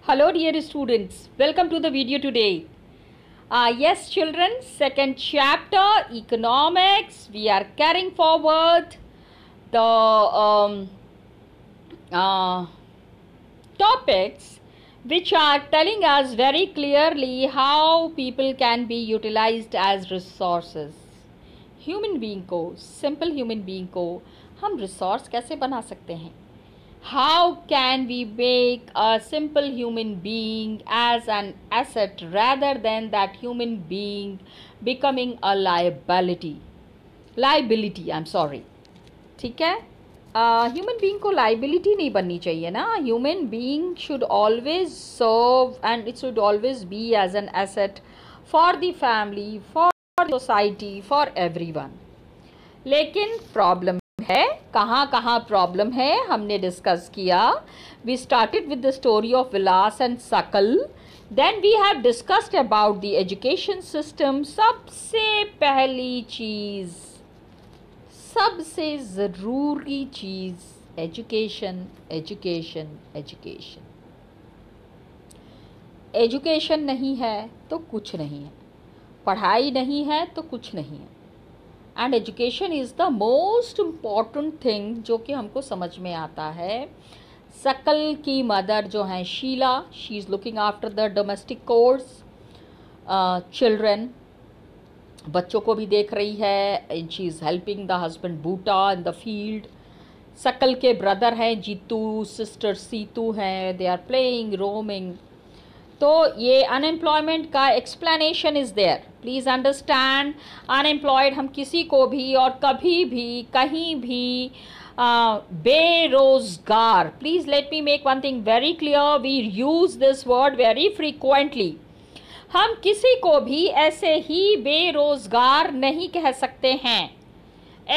Hello dear students, welcome to the video today. Yes children, second chapter economics. We are carrying forward the topics which are telling us very clearly how people can be utilized as resources. Human being को, simple human being को हम resource कैसे बना सकते हैं? How can we make a simple human being as an asset rather than that human being becoming a liability? I'm sorry. ठीक है? Human being को liability नहीं बननी चाहिए ना. Human being should always serve and it should always be as an asset for the family, for the society, for everyone. लेकिन problem है, कहाँ प्रॉब्लम है हमने डिस्कस किया. We started with the story of Vilas and Sakal. Then we have discussed about the education system. सबसे पहली चीज़, सबसे ज़रूरी चीज़ एजुकेशन. एजुकेशन नहीं है तो कुछ नहीं है, पढ़ाई नहीं है तो कुछ नहीं है. And education is the most important thing जो कि हमको समझ में आता है. सकल की मदर जो हैं Sheela, she is looking after the domestic chores children, बच्चों को भी देख रही है. And she is helping the husband Boota in the field. Sakal के ब्रदर हैं जीतू, सिस्टर सीतू हैं, दे आर प्लेइंग, रोमिंग. तो ये अनएम्प्लॉयमेंट का explanation is there. Please understand, unemployed हम किसी को भी और कभी भी कहीं भी बेरोज़गार. Please let me make one thing very clear, we use this word very frequently. हम किसी को भी ऐसे ही बेरोज़गार नहीं कह सकते हैं.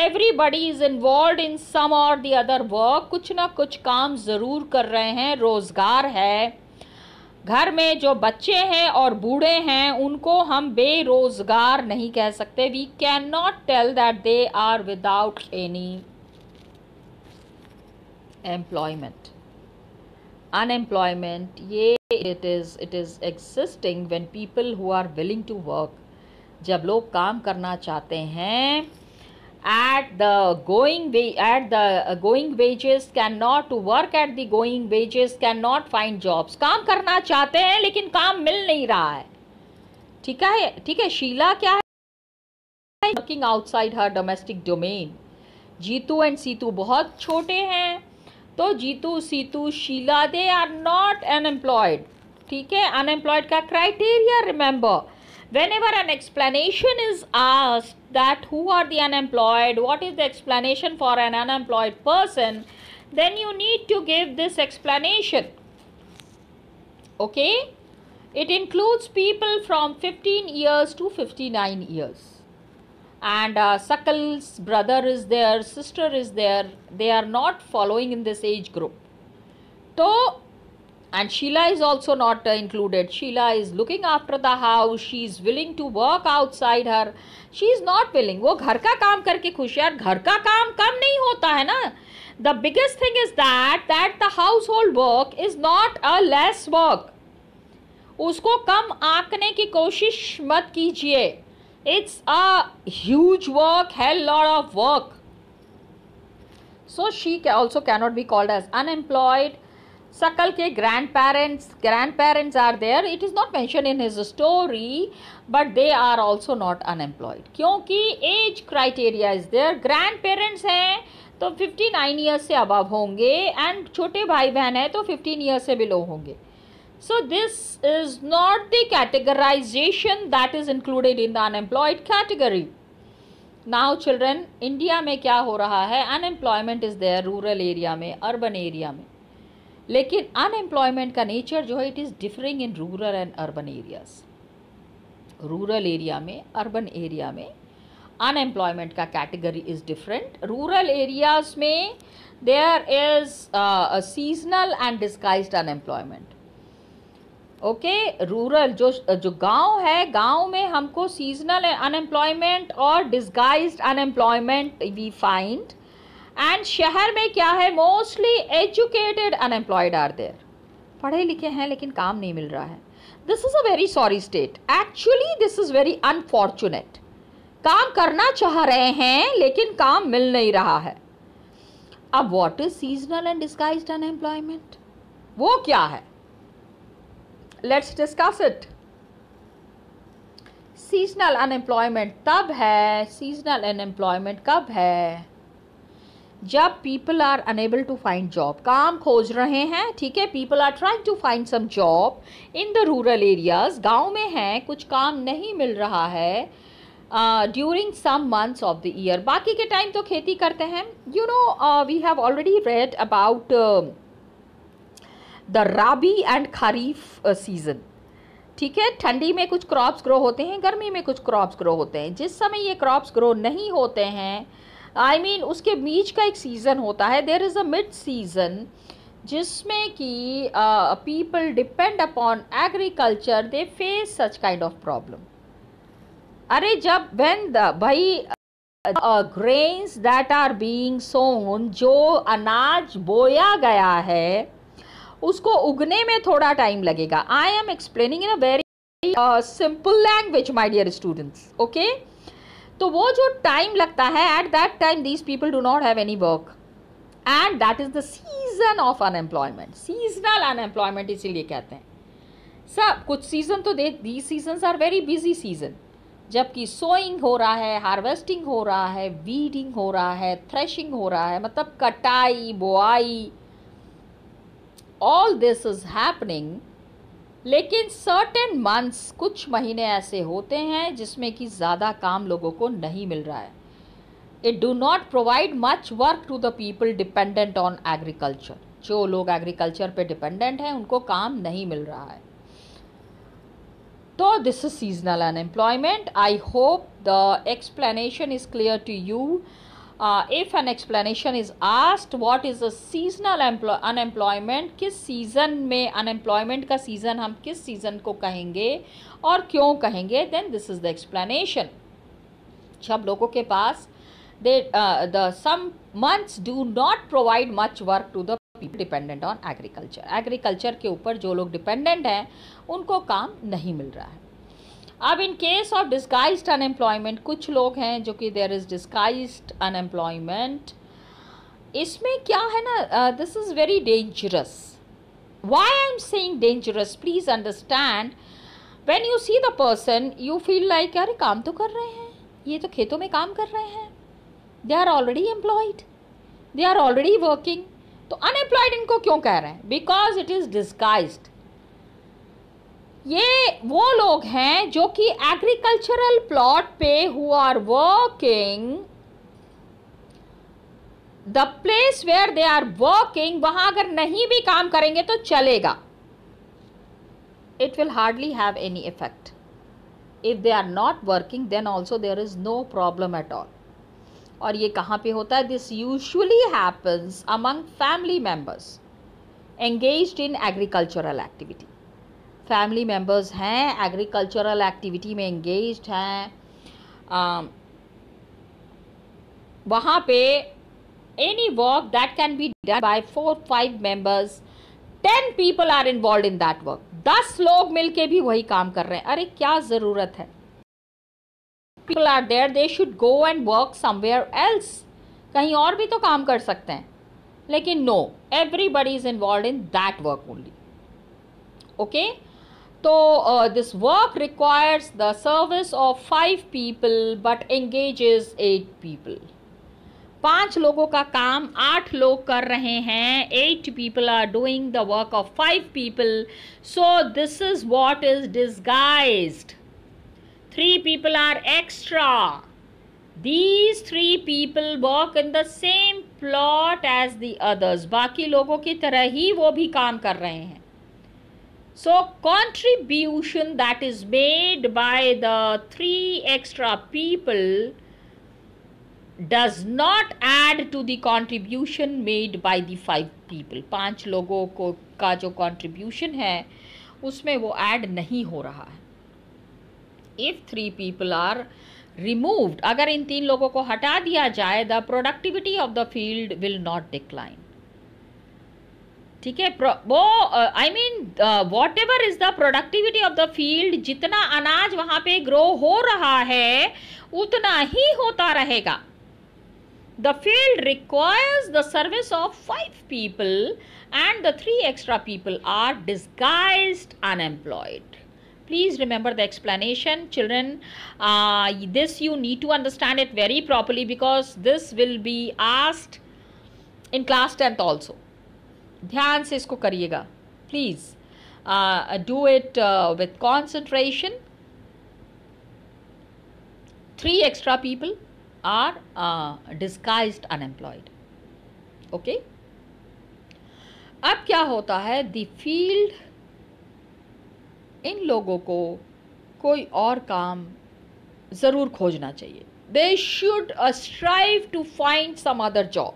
एवरीबडी इज़ इन्वॉल्व इन सम और द अदर वर्क. कुछ ना कुछ काम ज़रूर कर रहे हैं, रोज़गार है. घर में जो बच्चे हैं और बूढ़े हैं उनको हम बेरोज़गार नहीं कह सकते. We can not tell that they are without any employment. Unemployment ये it is existing when people who are willing to work. जब लोग काम करना चाहते हैं at the going wages cannot work at the going wages cannot find jobs. काम करना चाहते हैं लेकिन काम मिल नहीं रहा है. ठीक है. शीला क्या है? Working outside her domestic domain. Jeetu and Seetu बहुत छोटे हैं, तो Jeetu Seetu Sheela they are not unemployed. ठीक है. अनएम्प्लॉयड का criteria remember, whenever an explanation is asked that who are the unemployed, what is the explanation for an unemployed person, then you need to give this explanation. Okay? It includes people from 15 years to 59 years. And Sakal's brother is there, sister is there. They are not following in this age group. So, and Sheila is also not included. Sheila is looking after the house. She is willing to work outside her. She is not willing. वो घर का काम करके खुश है. यार घर का काम कम नहीं होता है ना. The biggest thing is that the household work is not a less work. उसको कम आंकने की कोशिश मत कीजिए. It's a huge work, hell lot of work. So she also cannot be called as unemployed. Sakal के grandparents are there. It is not mentioned in his story, but they are also not unemployed. क्योंकि age criteria is there. Grandparents हैं तो 59 years से above होंगे and छोटे भाई बहन हैं तो 15 years से below होंगे. So this is not the categorization that is included in the unemployed category. Now children, India में क्या हो रहा है? Unemployment is there rural area में, urban area में. लेकिन अनएम्प्लॉयमेंट का नेचर जो है it is differing in rural and urban areas. Rural area में, अर्बन एरिया में अनएम्प्लॉयमेंट का category is different. Rural areas में there is seasonal and disguised unemployment. Okay. Rural जो गांव है, गांव में हमको सीजनल अनएम्प्लॉयमेंट और disguised unemployment we find. And शहर में क्या है? Mostly educated unemployed are there. पढ़े लिखे हैं लेकिन काम नहीं मिल रहा है। This is a very sorry state, actually this is very unfortunate. काम करना चाह रहे हैं लेकिन काम मिल नहीं रहा है। अब what is seasonal and disguised unemployment, वो क्या है? Let's discuss it. Seasonal unemployment तब है, सीजनल अनएम्प्लॉयमेंट कब है? जब people are unable to find job, काम खोज रहे हैं, ठीक है, people are trying to find some job in the rural areas, गांव में हैं, कुछ काम नहीं मिल रहा है during some months of the year, बाकी के टाइम तो खेती करते हैं। You know we have already read about the rabi and kharif season, ठीक है। ठंडी में कुछ क्रॉप्स ग्रो होते हैं, गर्मी में कुछ क्रॉप्स ग्रो होते हैं। जिस समय ये क्रॉप्स ग्रो नहीं होते हैं, I mean, उसके बीच का एक सीजन होता है, there is a mid season, जिसमें कि people depend upon agriculture, they face such kind of problem. अरे जब व्हेन द भाई grains that are being sown, जो अनाज बोया गया है उसको उगने में थोड़ा टाइम लगेगा। I am explaining in a very simple language my dear students, okay. तो वो जो टाइम लगता है, at that time these people do not have any work and that is the season of unemployment. Seasonal unemployment इसीलिए कहते हैं। सब कुछ सीजन तो these seasons are very busy season, जबकि सोइंग हो रहा है, हार्वेस्टिंग हो रहा है, वीडिंग हो रहा है, थ्रेशिंग हो रहा है, मतलब कटाई बुआई, ऑल दिस इज हैपनिंग। लेकिन सर्टेन मंथ्स, कुछ महीने ऐसे होते हैं जिसमें कि ज़्यादा काम लोगों को नहीं मिल रहा है। It do not provide much work to the people dependent on agriculture. जो लोग एग्रीकल्चर पे डिपेंडेंट हैं उनको काम नहीं मिल रहा है। तो this is seasonal unemployment. I hope the explanation is clear to you. If an explanation is asked what is a seasonal unemployment, किस सीजन में अनएम्प्लॉयमेंट का सीजन हम किस सीजन को कहेंगे और क्यों कहेंगे, then this is the explanation। जब लोगों के पास some months do not provide much work to the people dependent on agriculture, agriculture के ऊपर जो लोग डिपेंडेंट हैं उनको काम नहीं मिल रहा है। अब in case of disguised unemployment, कुछ लोग हैं जो कि देयर इज डिस्गाइज्ड अनएम्प्लॉयमेंट। इसमें क्या है ना, this is very dangerous. Why I am saying dangerous, please understand. When you see the person you feel like अरे काम तो कर रहे हैं, ये तो खेतों में काम कर रहे हैं, they are already employed, they are already working. तो अनएम्प्लॉयड इनको क्यों कह रहे हैं? Because it is disguised. ये वो लोग हैं जो कि एग्रीकल्चरल प्लॉट पे who are working, the place where they are working, वहां अगर नहीं भी काम करेंगे तो चलेगा, it will hardly have any effect. If they are not working then also there is no problem at all. और ये कहाँ पे होता है? This usually happens among family members engaged in agricultural activity. Family members हैं, agricultural activity में engaged हैं, वहाँ पे any work that can be done by 4-5 members, 10 people are involve in that work. 10 लोग मिलके भी वही काम कर रहे हैं। अरे क्या जरूरत है? People are there, they should go and work somewhere else, कहीं और भी तो काम कर सकते हैं। लेकिन no, everybody is involve in that work only, okay. तो this work requires the service of 5 people but engages 8 people। 5 लोगों का काम 8 लोग कर रहे हैं, 8 people are doing the work of 5 people, so this is what is disguised। 3 people are extra, these 3 people work in the same plot as the others, बाकी लोगों की तरह ही वो भी काम कर रहे हैं। So contribution that is made by the 3 extra people does not add to the contribution made by the 5 people। 5 लोगों को का जो contribution है उसमें वो add नहीं हो रहा है। If 3 people are removed, अगर इन 3 लोगों को हटा दिया जाए, the productivity of the field will not decline। ठीक है, वो I mean what ever is the productivity of the field, जितना अनाज वहां पे ग्रो हो रहा है उतना ही होता रहेगा. The field requires the service of 5 people and the 3 extra people are disguised unemployed. Please remember the explanation, children. This you need to understand it very properly because this will be asked in class 10th also. ध्यान से इसको करिएगा. Please do it with concentration. 3 extra people are disguised unemployed. Okay. अब क्या होता है, the field, इन लोगों को कोई और काम ज़रूर खोजना चाहिए. They should strive to find some other job.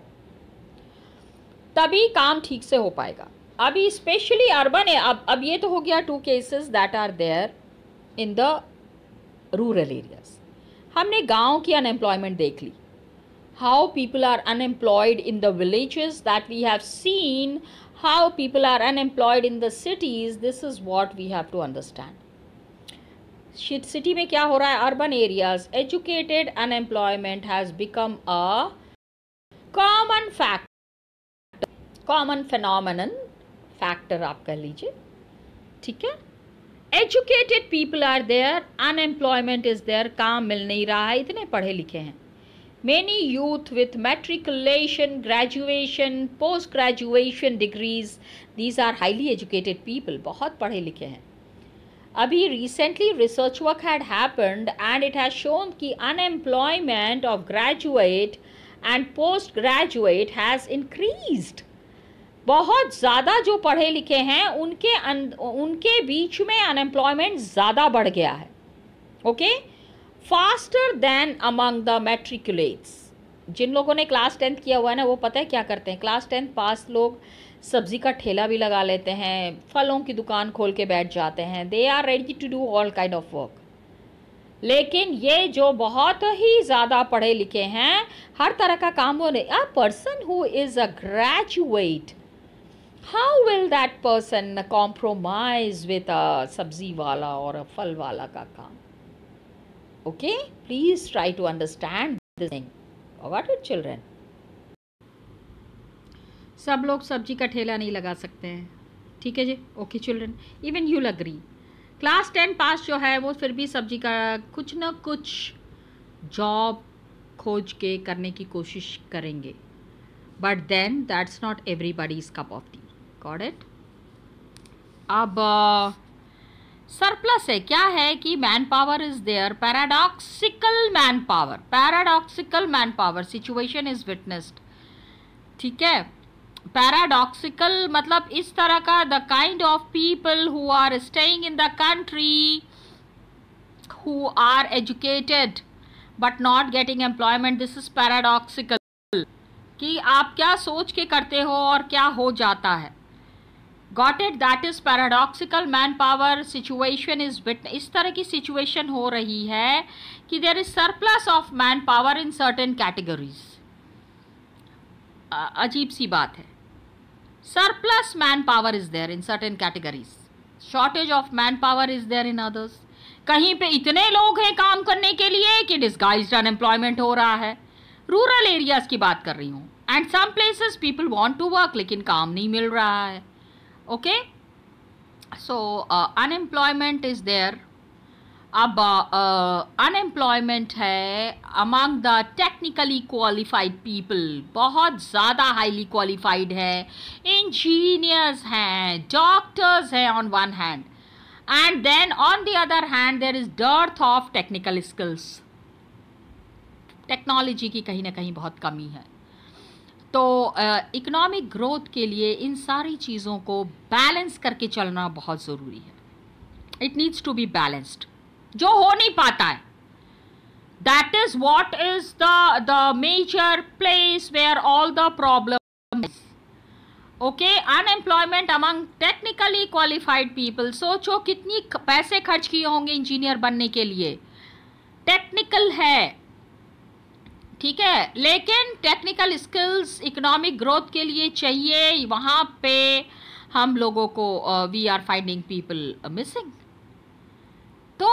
तभी काम ठीक से हो पाएगा. अभी स्पेशली अर्बन है. अब ये तो हो गया 2 cases that are there in the rural areas. हमने गांव की अनएम्प्लॉयमेंट देख ली. How people are unemployed in the villages, that we have seen. How people are unemployed in the cities, this is what we have to understand. City में क्या हो रहा है, urban areas, educated unemployment has become a common factor, common phenomenon, factor आप कह लीजिए. ठीक है. Educated people are there, unemployment is there, काम मिल नहीं रहा है, इतने पढ़े लिखे हैं. Many youth with matriculation, graduation, post graduation degrees, these are highly educated people, बहुत पढ़े लिखे हैं. अभी recently research work had happened and it has shown कि unemployment of graduate and post graduate has increased. बहुत ज़्यादा जो पढ़े लिखे हैं उनके बीच में अनएम्प्लॉयमेंट ज़्यादा बढ़ गया है. Okay, faster than among the matriculates. जिन लोगों ने क्लास 10th किया हुआ है ना, वो पता है क्या करते हैं, क्लास 10th पास लोग सब्जी का ठेला भी लगा लेते हैं, फलों की दुकान खोल के बैठ जाते हैं. They are ready to do all kind of work. लेकिन ये जो बहुत ही ज़्यादा पढ़े लिखे हैं, हर तरह का काम हो रहे. अ person who is a graduate, how will that person compromise with a sabzi wala or a phal wala ka kaam? Okay, please try to understand this thing. Got it, children? सब लोग सब्जी का ठेला नहीं लगा सकते हैं. ठीक है जी. Okay children, even you'll agree. Class 10 pass जो है वो फिर भी सब्जी का कुछ ना कुछ जॉब खोज के करने की कोशिश करेंगे. But then that's not everybody's cup of tea. Got it? अब सरप्लस है. क्या है कि manpower is there, paradoxical manpower, paradoxical manpower situation is witnessed. ठीक है. पैराडॉक्सिकल मतलब इस तरह का, the kind of people who are staying in the country, who are educated but not getting employment, this is paradoxical. कि आप क्या सोच के करते हो और क्या हो जाता है. Got it? That is paradoxical manpower situation is witness. इस तरह की सिचुएशन हो रही है कि there is surplus of manpower in certain categories. अजीब सी बात है. Surplus manpower is there in certain categories, shortage of manpower is there in others. कहीं पे इतने लोग हैं काम करने के लिए कि डिस्गाइज्ड अनएम्प्लॉयमेंट हो रहा है. रूरल एरियाज की बात कर रही हूँ. And some places people want to work लेकिन काम नहीं मिल रहा है. Okay, so unemployment is there. अब अनएम्प्लॉयमेंट है among the technically qualified people, बहुत ज़्यादा हाईली क्वालिफाइड है. इंजीनियर्स हैं, डॉक्टर्स हैं on one hand, and then on the other hand there is dearth of technical skills. Technology की कहीं ना कहीं बहुत कमी है. तो इकोनॉमिक ग्रोथ के लिए इन सारी चीज़ों को बैलेंस करके चलना बहुत ज़रूरी है. It needs to be balanced, जो हो नहीं पाता है. That is what is the major place where all the problem. Okay, unemployment among technically qualified people. सोचो कितनी पैसे खर्च किए होंगे इंजीनियर बनने के लिए. टेक्निकल है, ठीक है, लेकिन टेक्निकल स्किल्स इकोनॉमिक ग्रोथ के लिए चाहिए, वहाँ पे हम लोगों को we are finding people missing. तो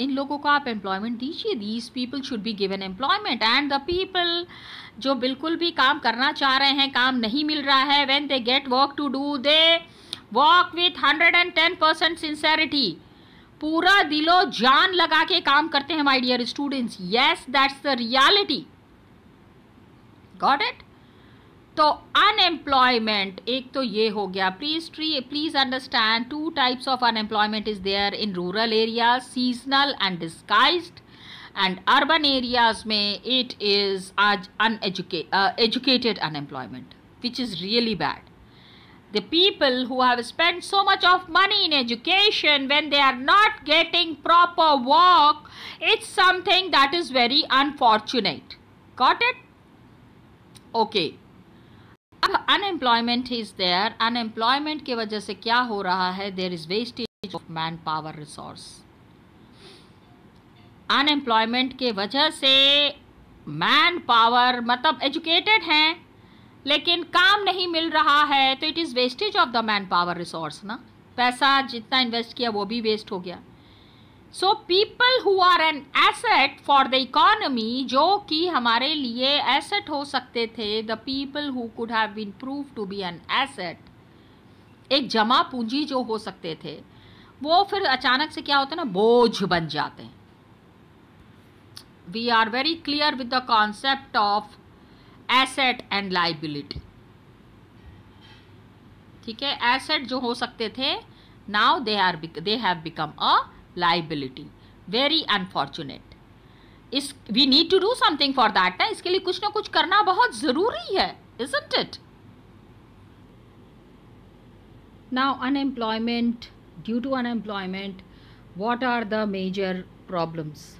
इन लोगों को आप एम्प्लॉयमेंट दीजिए, these people should be given employment. And the people जो बिल्कुल भी काम करना चाह रहे हैं, काम नहीं मिल रहा है, when they get work to do they work with 110% sincerity, पूरा दिलो जान लगा के काम करते हैं my dear students. Yes, that's the reality. Got it? तो अनएम्प्लॉयमेंट एक तो ये हो गया। Please understand, two types of unemployment is there in rural areas, seasonal and disguised, and urban areas में इट इज आज educated unemployment, which is really bad. The people who have spent so much of money in education, when they are not getting proper work, it's something that is very unfortunate. Got it? Okay. अब unemployment is there. Unemployment की वजह से क्या हो रहा है? There is wastage of manpower resource. Unemployment के वजह से manpower, मतलब educated हैं लेकिन काम नहीं मिल रहा है, तो it is wastage of the man power resource ना, पैसा जितना इन्वेस्ट किया वो भी वेस्ट हो गया. So people who are an asset for the economy, जो कि हमारे लिए एसेट हो सकते थे, the people who could have been prove to be an asset, एक जमा पूंजी जो हो सकते थे, वो फिर अचानक से क्या होता है ना, बोझ बन जाते हैं. We are very clear with the concept of asset and liability. ठीक है, एसेट जो हो सकते थे, now they have become a liability. Very unfortunate. We need to do something for that ना, इसके लिए कुछ ना कुछ करना बहुत जरूरी है, isn't it? Now unemployment, due to unemployment, what are the major problems?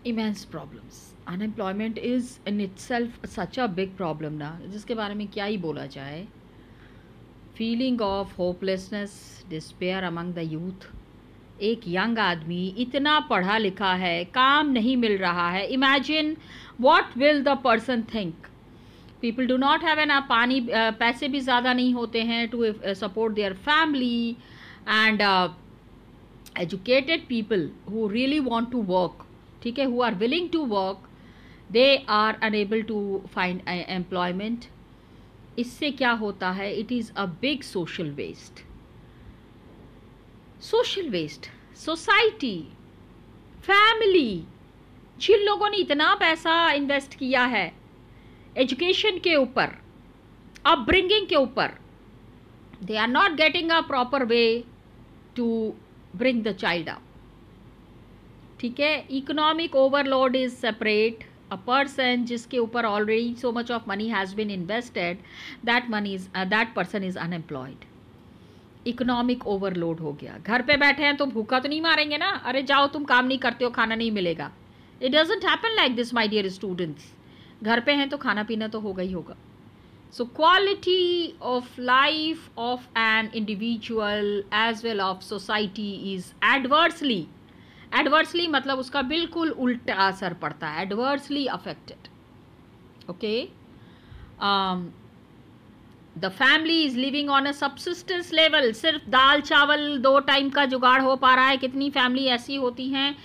Immense problems. Unemployment is in itself such a big problem ना, जिसके बारे में क्या ही बोला जाए. Feeling of hopelessness, despair among the youth. एक यंग आदमी इतना पढ़ा लिखा है, काम नहीं मिल रहा है. Imagine what will the person think. People do not have enough पानी, पैसे भी ज़्यादा नहीं होते हैं to support their family, and educated people who really want to work, ठीक है, who are willing to work, they are unable to find employment. इससे क्या होता है? It is a big social waste. Social waste, society, family, जिन लोगों ने इतना पैसा इन्वेस्ट किया है एजुकेशन के ऊपर, अपब्रिंगिंग के ऊपर, they are not getting a proper way to bring the child up. ठीक है, economic overload is separate. A person जिसके ऊपर already so much of money has been invested, that person is unemployed. Economic overload हो गया. घर पे बैठे हैं तो भूखा तो नहीं मारेंगे ना, अरे जाओ तुम काम नहीं करते हो खाना नहीं मिलेगा. It doesn't happen like this my dear students. घर पे हैं तो खाना पीना तो होगा ही होगा. So quality of life of an individual as well of society is adversely मतलब उसका बिल्कुल उल्टा असर पड़ता है, adversely affected. Okay, the family is living on a subsistence level. सिर्फ दाल चावल 2 टाइम का जुगाड़ हो पा रहा है. कितनी फैमिली ऐसी होती हैं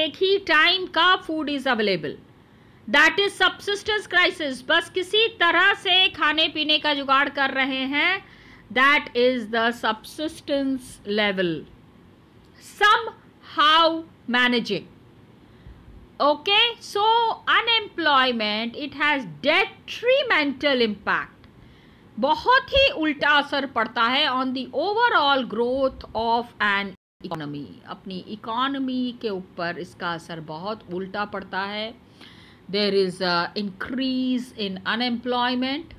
एक ही टाइम का food is available, that is subsistence crisis. बस किसी तरह से खाने पीने का जुगाड़ कर रहे हैं, that is the subsistence level. Somehow managing. Okay, so unemployment, it has detrimental impact. बहुत ही उल्टा असर पड़ता है on the overall growth of an economy. अपनी इकोनॉमी के ऊपर इसका असर बहुत उल्टा पड़ता है. There is a increase in unemployment.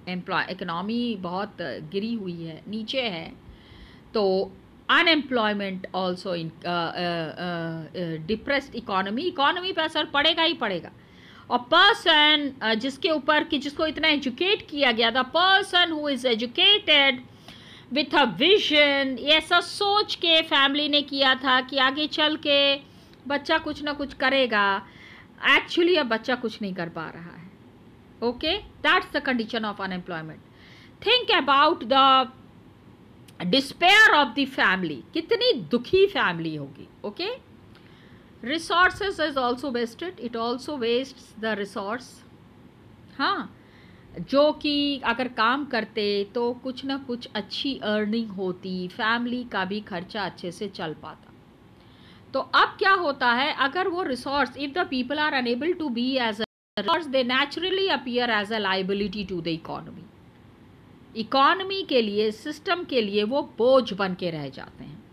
Economy बहुत गिरी हुई है, नीचे है, तो unemployment also in depressed economy पे असर पड़ेगा ही पड़ेगा. और पर्सन जिसके ऊपर कि जिसको इतना एजुकेट किया गया, the person who is educated with a vision, ऐसा सोच के फैमिली ने किया था कि आगे चल के बच्चा कुछ ना कुछ करेगा, एक्चुअली अब बच्चा कुछ नहीं कर पा रहा है। Okay, that's the condition of unemployment. Think about the despair of the family, कितनी दुखी फैमिली होगी। Okay, resources is also wasted, it also wastes the resource. हाँ, जो कि अगर काम करते तो कुछ ना कुछ अच्छी अर्निंग होती, फैमिली का भी खर्चा अच्छे से चल पाता। तो अब क्या होता है, अगर वो resource, if the people are unable to be as a resource, they naturally appear as a liability to the economy. Economy के लिए, सिस्टम के लिए वो बोझ बन के रह जाते हैं।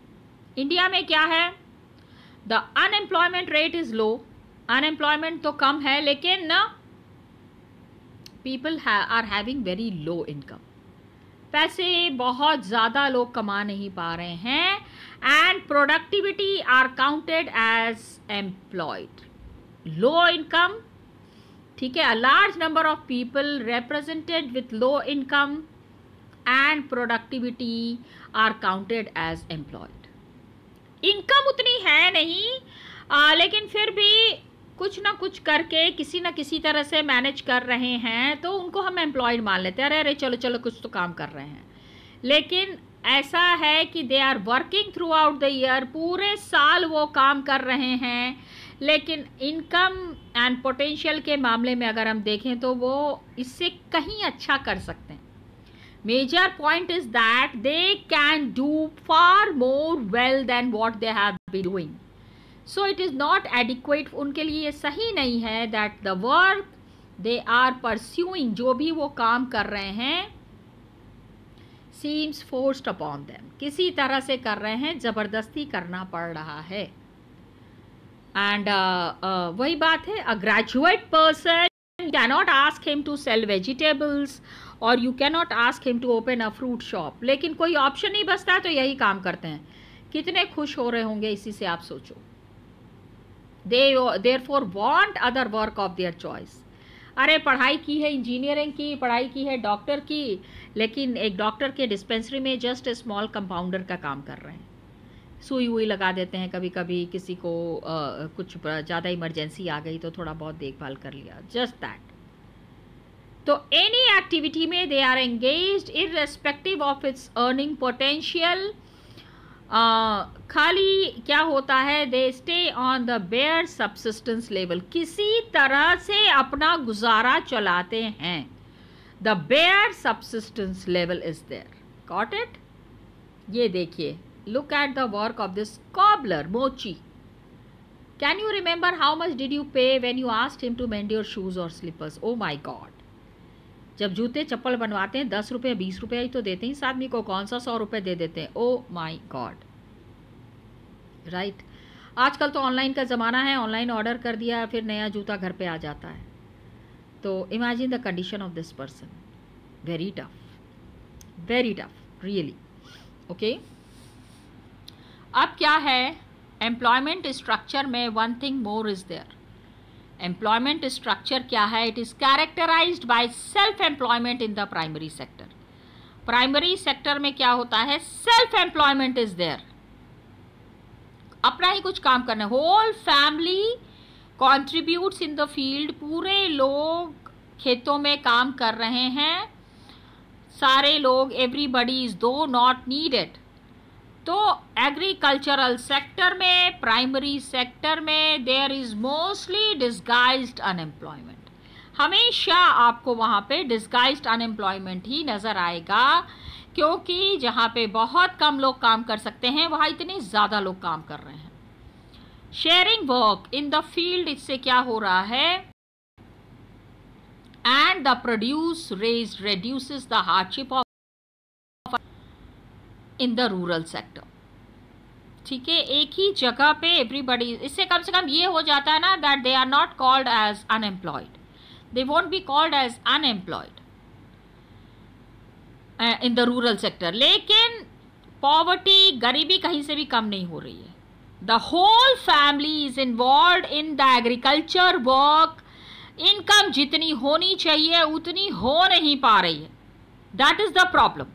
इंडिया में क्या है, the unemployment rate is low, unemployment तो कम है, लेकिन ना people are having very low income. पैसे बहुत ज़्यादा लोग कमा नहीं पा रहे हैं, and productivity are counted as employed. Low income, ठीक है, a large number of people represented with low income and productivity are counted as employed. Income उतनी है नहीं, लेकिन फिर भी कुछ ना कुछ करके किसी ना किसी तरह से मैनेज कर रहे हैं, तो उनको हम एम्प्लॉयड मान लेते हैं। अरे अरे चलो चलो कुछ तो काम कर रहे हैं। लेकिन ऐसा है कि they are working throughout the year, पूरे साल वो काम कर रहे हैं, लेकिन इनकम एंड पोटेंशियल के मामले में अगर हम देखें तो वो इससे कहीं अच्छा कर सकते हैं। Major point is that they can do far more well than what they have been doing, so it is not adequate. उनके लिए ये सही नहीं है that the work they are pursuing, जो भी वो काम कर रहे हैं, सीम्स फोर्स्ड अपॉन देम, किसी तरह से कर रहे हैं, जबरदस्ती करना पड़ रहा है। एंड वही बात है, a graduate person cannot ask him to sell vegetables और you cannot ask him to open a fruit shop, लेकिन कोई ऑप्शन नहीं बचता है तो यही काम करते हैं। कितने खुश हो रहे होंगे इसी से, आप सोचो। They therefore want other work of their choice. अरे पढ़ाई की है इंजीनियरिंग की, पढ़ाई की है डॉक्टर की, लेकिन एक डॉक्टर के डिस्पेंसरी में जस्ट स्मॉल कंपाउंडर का काम कर रहे हैं, सुई वुई लगा देते हैं, कभी कभी किसी को कुछ ज़्यादा इमरजेंसी आ गई तो थोड़ा बहुत देखभाल कर लिया, जस्ट दैट। तो एनी एक्टिविटी में they are engaged irrespective of its earning potential. खाली क्या होता है, they stay on the bare subsistence level, किसी तरह से अपना गुजारा चलाते हैं। The bare subsistence level is there, got it. ये देखिए, look at the work of this cobbler मोची। Can you remember how much did you pay when you asked him to mend your shoes और slippers? ओ माई God, जब जूते चप्पल बनवाते हैं 10 रुपये 20 रुपये ही तो देते हैं इस आदमी को, कौन सा 100 रुपये दे देते हैं। ओ माई गॉड, राइट। आजकल तो ऑनलाइन का ज़माना है, ऑनलाइन ऑर्डर कर दिया फिर नया जूता घर पे आ जाता है। तो imagine the condition of this person, very tough really. Okay, अब क्या है, एम्प्लॉयमेंट स्ट्रक्चर में one thing more is there. Employment structure क्या है, it is characterized by self employment in the primary sector. Primary sector में क्या होता है, सेल्फ एम्प्लॉयमेंट इज देयर, अपना ही कुछ काम करना, whole family contributes in the field, पूरे लोग खेतों में काम कर रहे हैं, सारे लोग, everybody is though not needed. तो एग्रीकल्चरल सेक्टर में, प्राइमरी सेक्टर में there is mostly disguised unemployment. हमेशा आपको वहाँ पे डिस्गाइज्ड अनएम्प्लॉयमेंट ही नज़र आएगा, क्योंकि जहाँ पे बहुत कम लोग काम कर सकते हैं वहाँ इतने ज़्यादा लोग काम कर रहे हैं। Sharing work in the field, इससे क्या हो रहा है, and the produce raise reduces the hardship of in the rural sector. ठीक है, एक ही जगह पे एवरीबडी, इससे कम से कम ये हो जाता है ना that they are not called as unemployed, they won't be called as unemployed in the rural sector. लेकिन पॉवर्टी, गरीबी कहीं से भी कम नहीं हो रही है। The whole family is involve in the agriculture work, income जितनी होनी चाहिए उतनी हो नहीं पा रही है, दैट इज द प्रॉब्लम।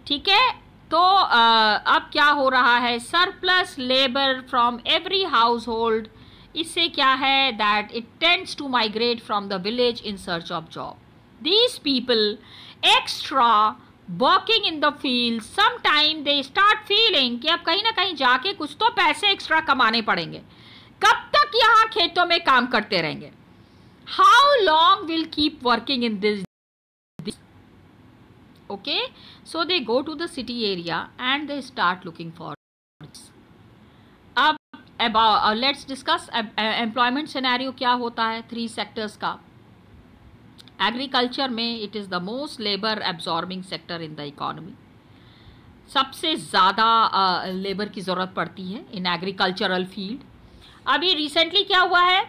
ठीक है, तो अब क्या हो रहा है, surplus labour from every household, इससे क्या है that it tends to migrate from the village in search of job. These people extra working in the field, some time they start feeling कि अब कहीं ना कहीं जाके कुछ तो पैसे एक्स्ट्रा कमाने पड़ेंगे. कब तक यहाँ खेतों में काम करते रहेंगे? How long will keep working in this? Okay, so they go to the city area and they start looking for jobs. अब about let's discuss employment scenario क्या होता है 3 sectors का. एग्रीकल्चर में it is the most labour absorbing sector in the economy. सबसे ज़्यादा labour की ज़रूरत पड़ती है इन एग्रीकल्चरल फील्ड. अभी रिसेंटली क्या हुआ है,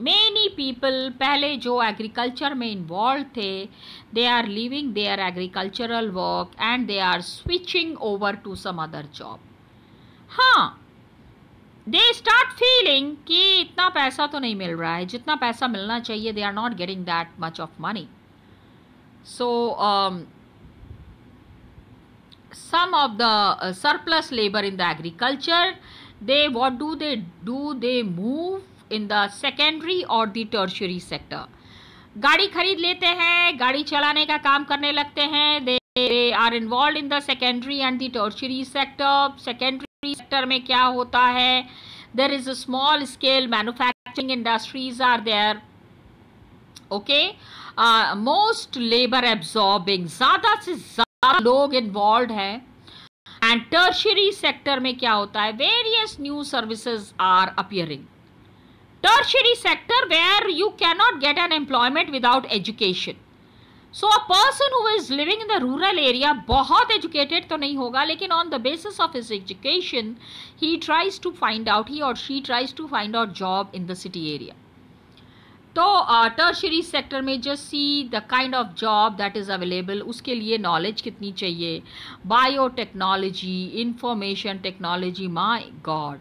मेनी पीपल पहले जो एग्रीकल्चर में इन्वॉल्व थे, they are living there agricultural work and they are switching over to some other job. हाँ, दे स्टार्ट फीलिंग कि इतना पैसा तो नहीं मिल रहा है जितना पैसा मिलना चाहिए. They are not getting that much of money. So some of the surplus labor in the agriculture, what do? They move in the secondary or the tertiary sector. गाड़ी खरीद लेते हैं, गाड़ी चलाने का काम करने लगते हैं. they are involved in the secondary and the tertiary sector. secondary sector में क्या होता है, there is a small scale manufacturing industries are there. Okay, most labor absorbing, ज़्यादा से ज़्यादा लोग इन्वॉल्व हैं. एंड टर्शियरी सेक्टर में क्या होता है, various new services are appearing. Tertiary sector where you can not get an employment without education. So a person who is living in the rural area बहुत एजुकेटेड तो नहीं होगा, लेकिन on the basis of his education he tries to find out, he और she tries to find out job in the city area. तो tertiary sector में just see the kind of job that is available. उसके लिए knowledge कितनी चाहिए, biotechnology, information technology. My God,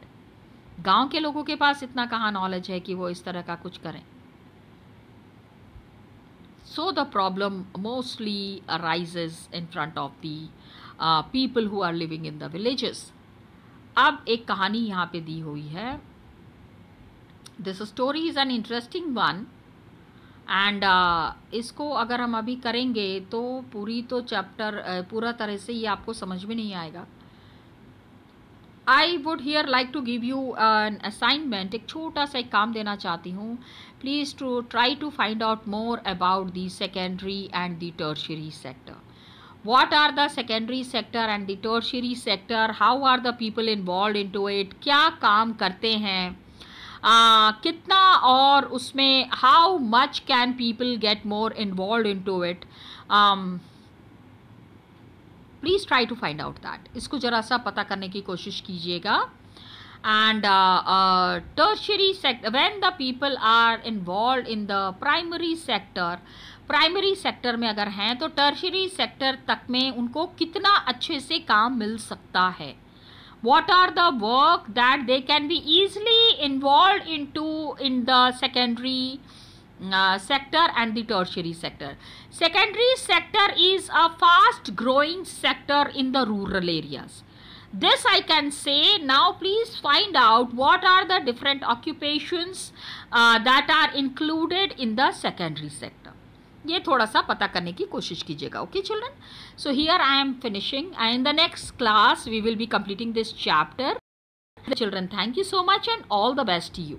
गांव के लोगों के पास इतना कहाँ नॉलेज है कि वो इस तरह का कुछ करें. So the problem mostly arises in front of the people who are living in the villages. अब एक कहानी यहाँ पे दी हुई है. This story is an interesting one and इसको अगर हम अभी करेंगे तो पूरा तरह से ये आपको समझ में नहीं आएगा. I would here like to give you an assignment. एक छोटा सा एक काम देना चाहती हूँ. Please to try to find out more about the secondary and the tertiary sector. What are the secondary sector and the tertiary sector? How are the people involved into it? क्या काम करते हैं, कितना, और उसमें how much can people get more involve into it. Please try to find out that. इसको ज़रा सा पता करने की कोशिश कीजिएगा. And tertiary sector, when the people are involve in the primary sector, primary sector में अगर हैं तो टर्शियरी सेक्टर तक में उनको कितना अच्छे से काम मिल सकता है. What are the work that they can be easily involved into in the secondary sector and the tertiary sector. Secondary sector is a fast growing sector in the rural areas. This I can say. Now please find out what are the different occupations that are included in the secondary sector. ये थोड़ा सा पता करने की कोशिश कीजिएगा. Okay children, so here I am finishing and in the next class we will be completing this chapter. Children, thank you so much and all the best to you.